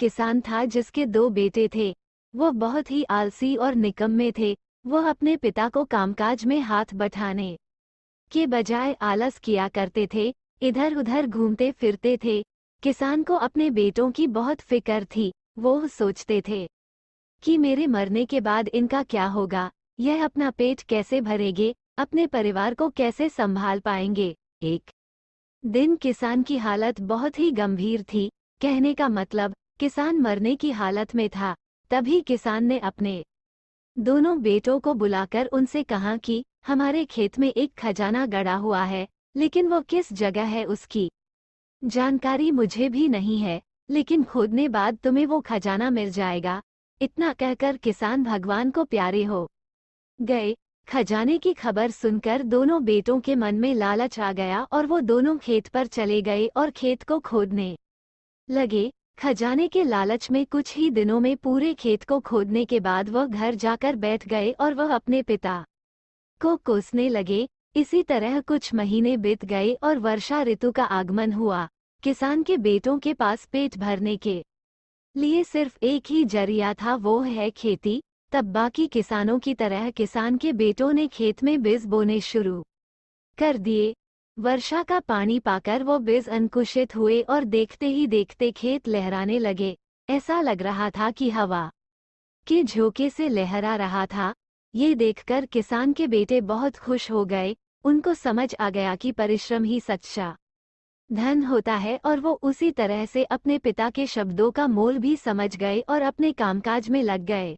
किसान था जिसके 2 बेटे थे। वो बहुत ही आलसी और निकम्मे थे। वो अपने पिता को कामकाज में हाथ बटाने के बजाय आलस किया करते थे, इधर-उधर घूमते फिरते थे। किसान को अपने बेटों की बहुत फिक्र थी। वो सोचते थे कि मेरे मरने के बाद इनका क्या होगा, यह अपना पेट कैसे भरेंगे, अपने परिवार को कैसे संभाल पाएंगे। एक दिन किसान की हालत बहुत ही गंभीर थी। कहने का मतलब, किसान मरने की हालत में था। तभी किसान ने अपने दोनों बेटों को बुलाकर उनसे कहा कि हमारे खेत में एक खजाना गड़ा हुआ है, लेकिन वो किस जगह है उसकी जानकारी मुझे भी नहीं है, लेकिन खोदने बाद तुम्हें वो खजाना मिल जाएगा। इतना कहकर किसान भगवान को प्यारे हो गए। खजाने की खबर सुनकर दोनों बेटों के मन में लालच आ गया और वो दोनों खेत पर चले गए और खेत को खोदने लगे। खजाने के लालच में कुछ ही दिनों में पूरे खेत को खोदने के बाद वह घर जाकर बैठ गए और वह अपने पिता को कोसने लगे। इसी तरह कुछ महीने बीत गए और वर्षा ऋतु का आगमन हुआ। किसान के बेटों के पास पेट भरने के लिए सिर्फ एक ही जरिया था, वो है खेती। तब बाकी किसानों की तरह किसान के बेटों ने खेत में बीज बोने शुरू कर दिए। वर्षा का पानी पाकर वो बीज अंकुशित हुए और देखते ही देखते खेत लहराने लगे। ऐसा लग रहा था कि हवा के झोंके से लहरा रहा था। ये देखकर किसान के बेटे बहुत खुश हो गए। उनको समझ आ गया कि परिश्रम ही सच्चा धन होता है और वो उसी तरह से अपने पिता के शब्दों का मोल भी समझ गए और अपने कामकाज में लग गए।